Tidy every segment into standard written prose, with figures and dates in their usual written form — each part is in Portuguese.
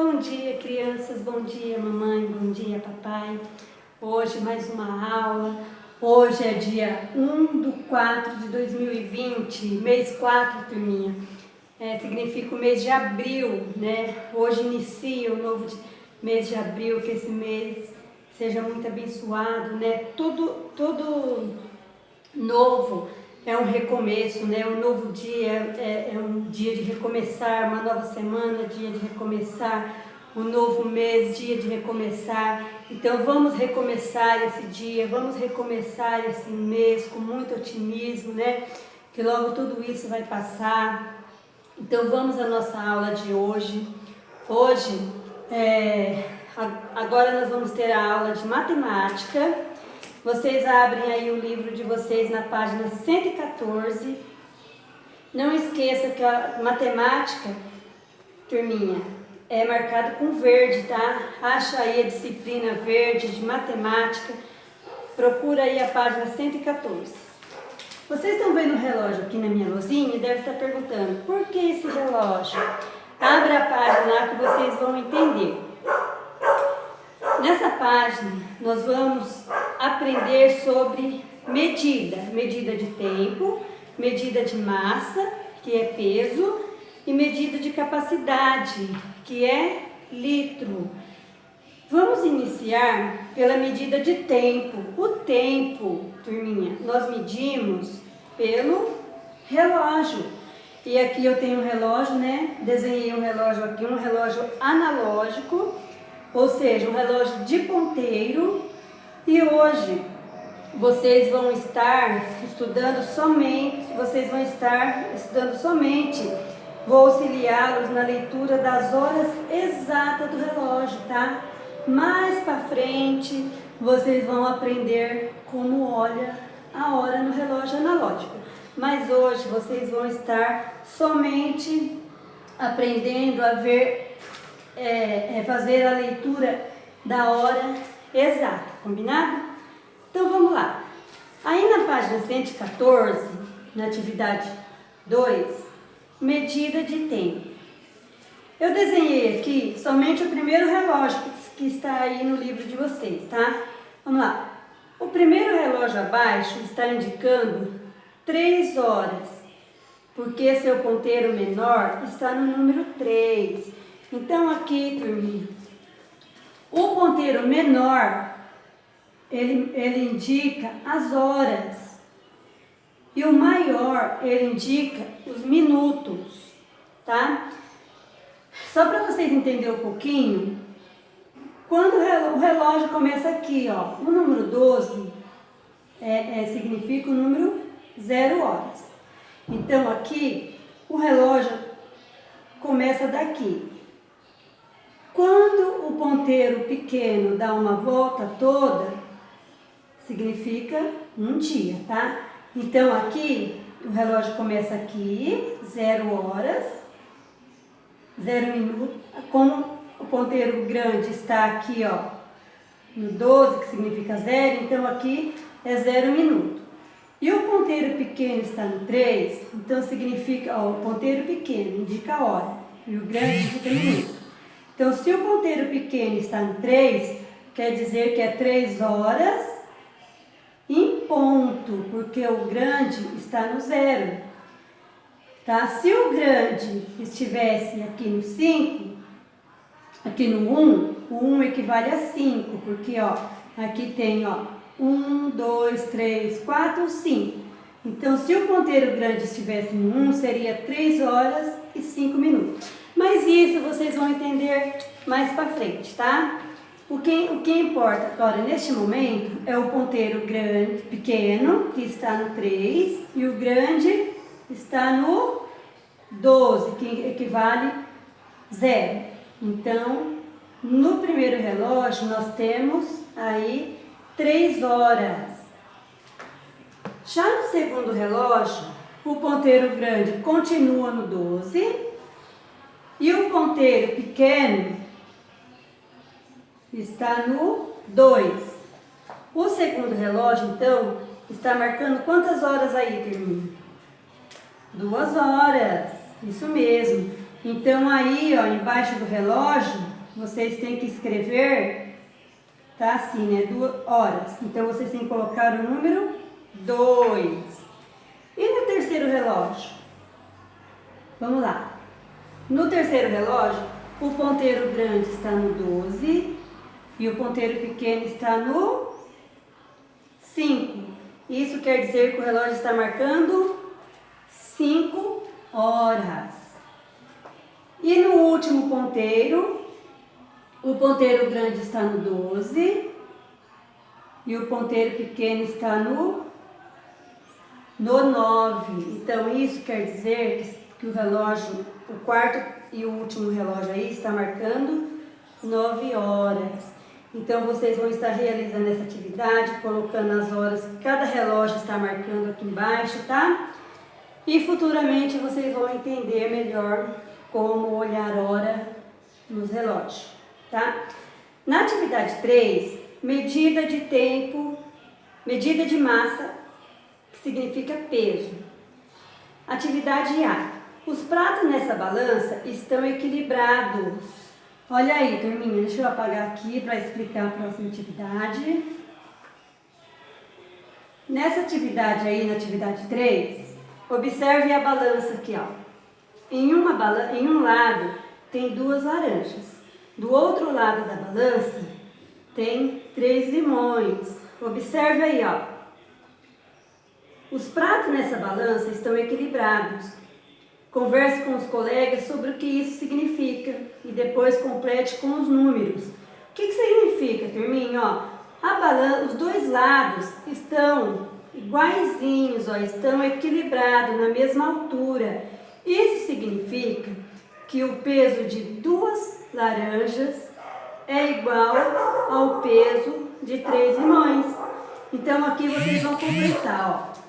Bom dia, crianças, bom dia, mamãe, bom dia, papai. Hoje mais uma aula. Hoje é dia 1/4/2020, mês 4, turminha. Significa o mês de abril, né? Hoje inicia o novo mês de abril, que esse mês seja muito abençoado, né? Tudo novo é um recomeço, né? Um novo dia é um dia de recomeçar, uma nova semana, dia de recomeçar, um novo mês, dia de recomeçar. Então vamos recomeçar esse dia, vamos recomeçar esse mês com muito otimismo, né? Que logo tudo isso vai passar. Então vamos à nossa aula de hoje. Agora nós vamos ter a aula de matemática. Vocês abrem aí o livro de vocês na página 114. Não esqueça que a matemática, turminha, é marcada com verde, tá? Acha aí a disciplina verde de matemática. Procura aí a página 114. Vocês estão vendo o relógio aqui na minha luzinha e devem estar perguntando, por que esse relógio? Abra a página lá que vocês vão entender. Nessa página, nós vamos aprender sobre medida de tempo, medida de massa, que é peso, e medida de capacidade, que é litro. Vamos iniciar pela medida de tempo. O tempo, turminha, nós medimos pelo relógio. E aqui eu tenho um relógio, né? Desenhei um relógio aqui, um relógio analógico, ou seja, um relógio de ponteiro. E hoje vocês vão estar estudando somente, vou auxiliá-los na leitura das horas exatas do relógio, tá? Mais para frente vocês vão aprender como olha a hora no relógio analógico. Mas hoje vocês vão estar somente aprendendo a ver, fazer a leitura da hora exata, combinado? Então vamos lá. Aí na página 114, na atividade 2, medida de tempo. Eu desenhei aqui somente o primeiro relógio que está aí no livro de vocês, tá? Vamos lá. O primeiro relógio abaixo está indicando 3 horas, porque seu ponteiro menor está no número 3. Então aqui, turminha, o ponteiro menor, ele indica as horas. E o maior, ele indica os minutos, tá? Só para vocês entenderem um pouquinho, quando o relógio começa aqui, ó, o número 12 significa o número 0 horas. Então aqui, o relógio começa daqui. Quando o ponteiro pequeno dá uma volta toda, significa um dia, tá? Então aqui, o relógio começa aqui, 0 horas, 0 minutos. Como o ponteiro grande está aqui, ó, no 12, que significa 0, então aqui é 0 minuto. E o ponteiro pequeno está no 3, então significa, ó, o ponteiro pequeno indica a hora, e o grande indica minuto. Então, se o ponteiro pequeno está no 3, quer dizer que é 3 horas em ponto, porque o grande está no 0. Tá? Se o grande estivesse aqui no 5, aqui no 1, o 1 equivale a 5, porque ó, aqui tem 1, 2, 3, 4, 5. Então, se o ponteiro grande estivesse no 1, seria 3 horas e 5 minutos. Mas isso vocês vão entender mais para frente, tá? O que importa agora, neste momento, é o ponteiro pequeno, que está no 3, e o grande está no 12, que equivale a 0. Então, no primeiro relógio, nós temos aí 3 horas. Já no segundo relógio, o ponteiro grande continua no 12, e o ponteiro pequeno está no 2. O segundo relógio, então, está marcando quantas horas aí, turminha? 2 horas, isso mesmo. Então aí, ó, embaixo do relógio, vocês têm que escrever, tá assim, né, 2 horas. Então vocês têm que colocar o número 2. E no terceiro relógio? Vamos lá. No terceiro relógio, o ponteiro grande está no 12 e o ponteiro pequeno está no 5. Isso quer dizer que o relógio está marcando 5 horas. E no último ponteiro, o ponteiro grande está no 12 e o ponteiro pequeno está no 9. Então isso quer dizer que o relógio, o quarto e o último relógio aí está marcando 9 horas. Então vocês vão estar realizando essa atividade, colocando as horas que cada relógio está marcando aqui embaixo, tá? E futuramente vocês vão entender melhor como olhar hora nos relógios, tá? Na atividade 3, medida de tempo, medida de massa, que significa peso. Atividade A. Os pratos nessa balança estão equilibrados. Olha aí, turminha, deixa eu apagar aqui para explicar a próxima atividade. Nessa atividade aí, na atividade 3, observe a balança aqui, ó. Em um lado tem 2 laranjas. Do outro lado da balança tem 3 limões. Observe aí, ó. Os pratos nessa balança estão equilibrados. Converse com os colegas sobre o que isso significa e depois complete com os números. O que significa, turminha? Ó, os 2 lados estão iguaizinhos, ó, estão equilibrados na mesma altura. Isso significa que o peso de 2 laranjas é igual ao peso de 3 limões. Então aqui vocês vão completar, ó.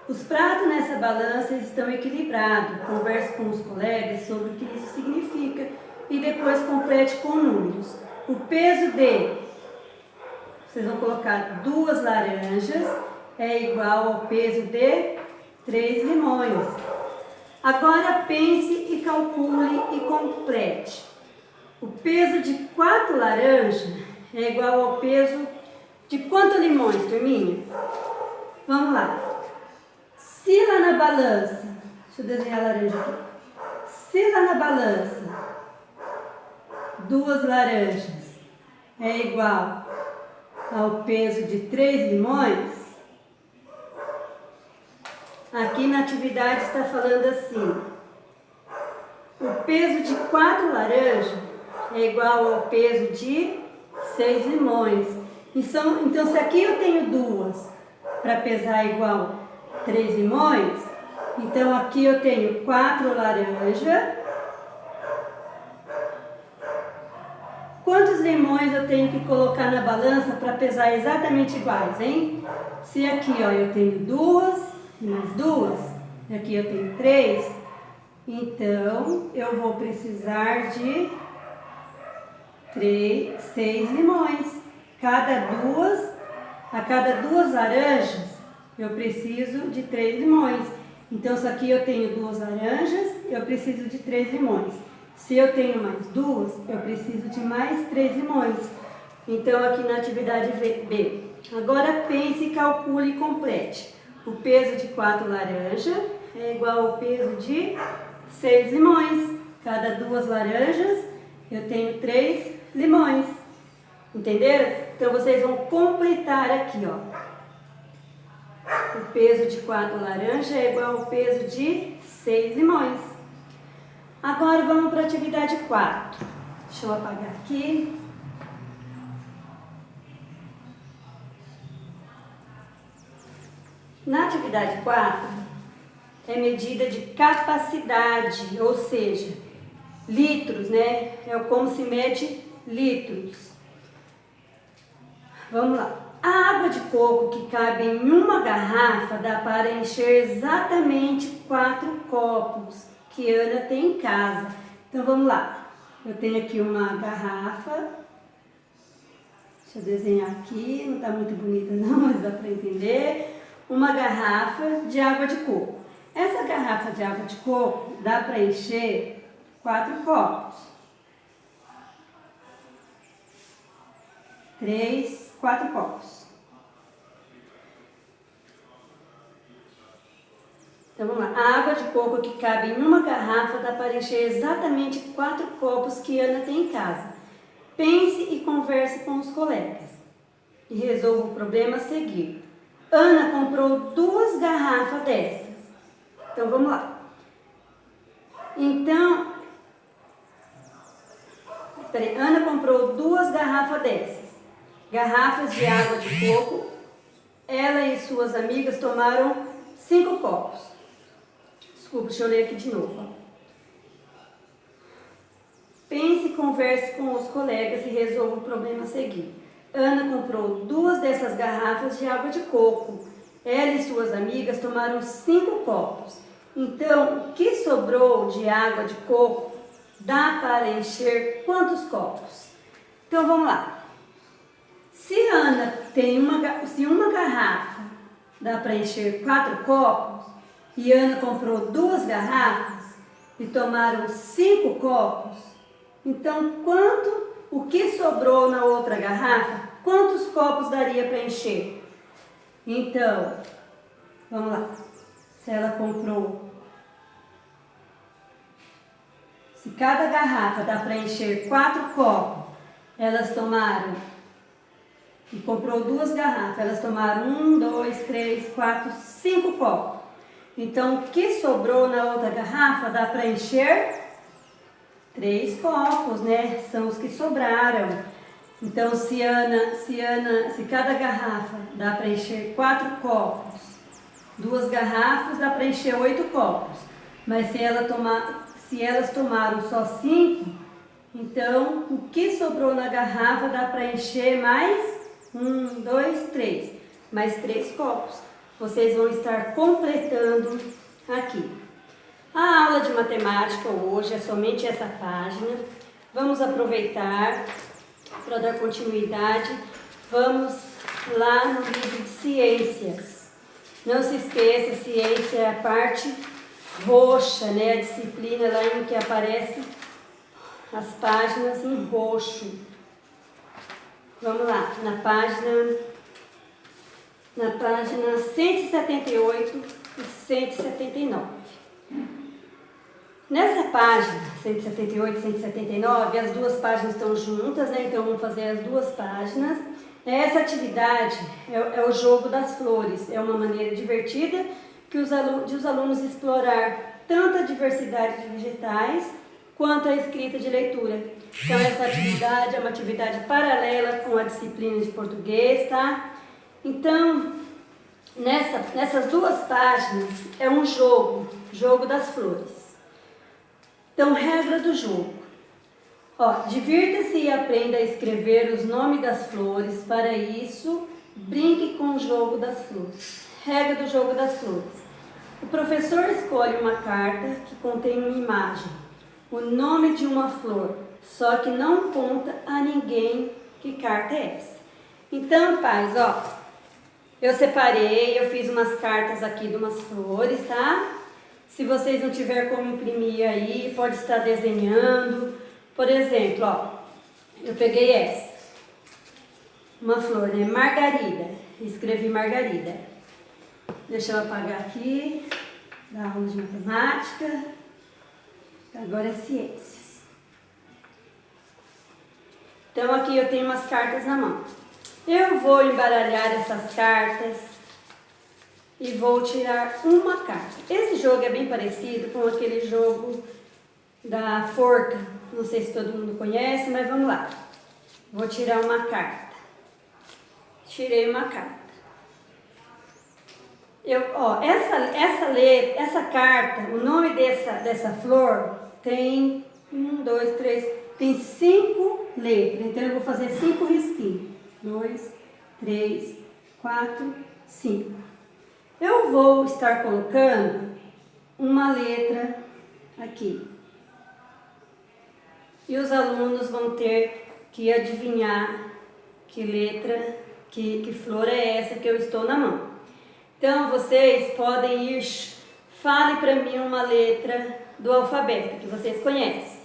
Os pratos nessa balança estão equilibrados. Converse com os colegas sobre o que isso significa e depois complete com números. O peso de, vocês vão colocar 2 laranjas, é igual ao peso de 3 limões. Agora pense e calcule e complete. O peso de 4 laranjas é igual ao peso de quantos limões, turminha? Vamos lá. Se lá na balança, deixa eu desenhar a laranja aqui. Se lá na balança 2 laranjas é igual ao peso de 3 limões, aqui na atividade está falando assim: o peso de 4 laranjas é igual ao peso de 6 limões. Então se aqui eu tenho 2 para pesar igual 3 limões, então aqui eu tenho 4 laranjas. Quantos limões eu tenho que colocar na balança para pesar exatamente iguais, hein? Se aqui, ó, eu tenho 2 e mais 2, e aqui eu tenho 3, então eu vou precisar de 6 limões. A cada 2 laranjas, eu preciso de 3 limões. Então, se aqui eu tenho 2 laranjas, eu preciso de 3 limões. Se eu tenho mais 2, eu preciso de mais 3 limões. Então, aqui na atividade B. Agora, pense, calcule e complete. O peso de 4 laranjas é igual ao peso de 6 limões. Cada 2 laranjas, eu tenho 3 limões. Entenderam? Então, vocês vão completar aqui, ó. O peso de 4 laranjas é igual ao peso de 6 limões. Agora vamos para a atividade 4. Deixa eu apagar aqui. Na atividade 4, é medida de capacidade, ou seja, litros, né? É como se mede litros. Vamos lá. A água de coco que cabe em uma garrafa dá para encher exatamente 4 copos que Ana tem em casa. Então vamos lá. Eu tenho aqui uma garrafa. Deixa eu desenhar aqui, não está muito bonita não, mas dá para entender. Uma garrafa de água de coco. Essa garrafa de água de coco dá para encher 4 copos. 3, 4 copos. Então, vamos lá. A água de coco que cabe em uma garrafa dá para encher exatamente 4 copos que Ana tem em casa. Pense e converse com os colegas. E resolva o problema a seguir. Ana comprou 2 garrafas dessas. Então, vamos lá. Então, Ana comprou 2 garrafas dessas. Garrafas de água de coco. Ela e suas amigas tomaram 5 copos. Desculpa, deixa eu ler aqui de novo. Pense e converse com os colegas e resolva o problema a seguir. Ana comprou 2 dessas garrafas de água de coco. Ela e suas amigas tomaram 5 copos. Então, o que sobrou de água de coco dá para encher quantos copos? Então, vamos lá. Se Ana tem uma garrafa dá para encher 4 copos, e Ana comprou 2 garrafas e tomaram 5 copos, então o que sobrou na outra garrafa, quantos copos daria para encher? Então, vamos lá. Se cada garrafa dá para encher 4 copos, elas tomaram, e comprou 2 garrafas, elas tomaram 1, 2, 3, 4, 5 copos. Então, o que sobrou na outra garrafa dá para encher 3 copos, né? São os que sobraram. Então, se cada garrafa dá para encher 4 copos, 2 garrafas dá para encher 8 copos. Mas se elas tomaram só 5, então o que sobrou na garrafa dá para encher mais 1, 2, 3, mais 3 copos. Vocês vão estar completando aqui. A aula de matemática hoje é somente essa página. Vamos aproveitar para dar continuidade. Vamos lá no livro de ciências. Não se esqueça, ciência é a parte roxa, né? A disciplina lá em que aparece as páginas em roxo. Vamos lá, na página 178 e 179. Nessa página, 178 e 179, as 2 páginas estão juntas, né? Então vamos fazer as 2 páginas. Essa atividade é o jogo das flores. É uma maneira divertida de os alunos explorar tanto a diversidade de vegetais quanto a escrita de leitura. Então essa atividade é uma atividade paralela com a disciplina de português, tá? Então, nessas 2 páginas é um jogo das flores. Então, regra do jogo. Divirta-se e aprenda a escrever os nomes das flores. Para isso, brinque com o jogo das flores. Regra do jogo das flores. O professor escolhe uma carta que contém uma imagem, o nome de uma flor, só que não conta a ninguém que carta é essa. Então, pais, eu separei, eu fiz umas cartas aqui de umas flores, tá? Se vocês não tiverem como imprimir aí, pode estar desenhando. Por exemplo, eu peguei essa, uma flor, né? Margarida. Escrevi Margarida. Deixa eu apagar aqui, da aula de matemática. Agora é ciências. Então aqui eu tenho umas cartas na mão. Eu vou embaralhar essas cartas e vou tirar uma carta. Esse jogo é bem parecido com aquele jogo da forca. Não sei se todo mundo conhece, mas vamos lá. Vou tirar uma carta. Tirei uma carta. Essa carta, o nome dessa flor tem 1, 2, 3, tem 5 letras. Então eu vou fazer 5 risquinhos. 2, 3, 4, 5. Eu vou estar colocando uma letra aqui. E os alunos vão ter que adivinhar que letra, que flor é essa que eu estou na mão. Então vocês podem ir, fale para mim uma letra do alfabeto, que vocês conhecem.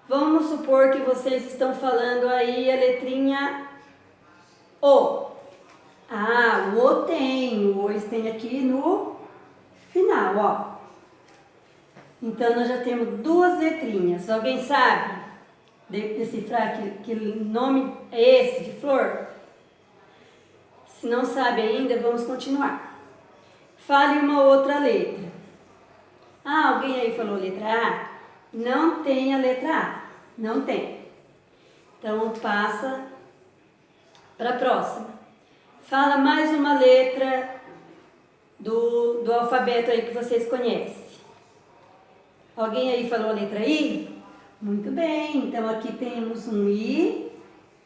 Vamos supor que vocês estão falando aí a letrinha O. Ah, o O tem, o O tem aqui no final, ó. Então, nós já temos duas letrinhas. Alguém sabe decifrar que nome é esse de flor? Se não sabe ainda, vamos continuar. Fale uma outra letra. Ah, alguém aí falou letra A? Não tem a letra A. Não tem. Então, passa para a próxima. Fala mais uma letra do alfabeto aí que vocês conhecem. Alguém aí falou a letra I? Muito bem. Então, aqui temos um I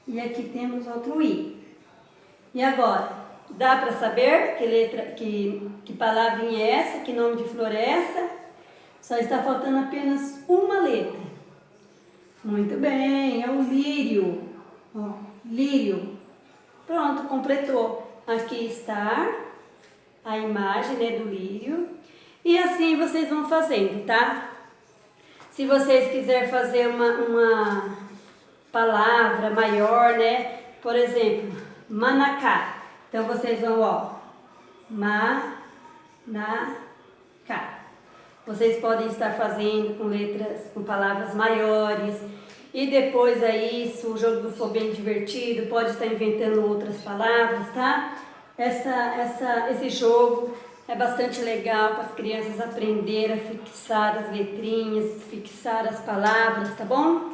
e aqui temos outro I. E agora, dá para saber que letra, que palavrinha é essa, que nome de flor é essa? Só está faltando apenas uma letra. Muito bem, é o lírio. Ó, lírio. Pronto, completou. Aqui está a imagem, né, do lírio. E assim vocês vão fazendo, tá? Se vocês quiserem fazer uma palavra maior, né? Por exemplo, manacá. Então, vocês vão, ó, manacá. Vocês podem estar fazendo com letras, com palavras maiores. E depois aí, se o jogo for bem divertido, pode estar inventando outras palavras, tá? Esse jogo é bastante legal para as crianças aprenderem a fixar as letrinhas, fixar as palavras, tá bom?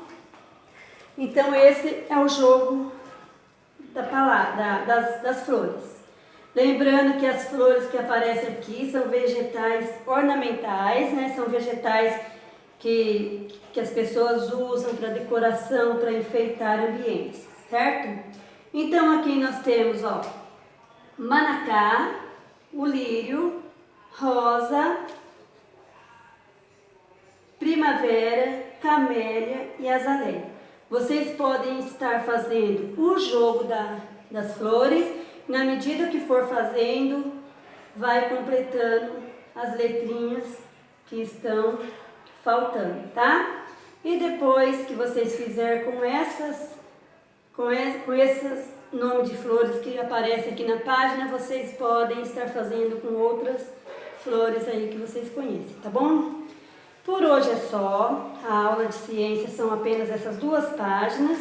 Então, esse é o jogo das flores. Lembrando que as flores que aparecem aqui são vegetais ornamentais, né? São vegetais que as pessoas usam para decoração, para enfeitar ambientes, certo? Então, aqui nós temos, ó, manacá, o lírio, rosa, primavera, camélia e azaleia. Vocês podem estar fazendo o jogo das flores, na medida que for fazendo, vai completando as letrinhas que estão faltando, tá? E depois que vocês fizerem com esses nomes de flores que aparecem aqui na página, vocês podem estar fazendo com outras flores aí que vocês conhecem, tá bom? Por hoje é só. A aula de ciências são apenas essas duas páginas.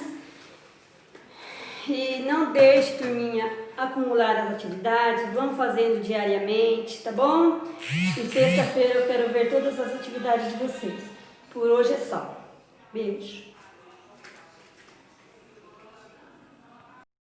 E não deixe, turminha, acumular as atividades. Vão fazendo diariamente, tá bom? E sexta-feira eu quero ver todas as atividades de vocês. Por hoje é só. Beijo.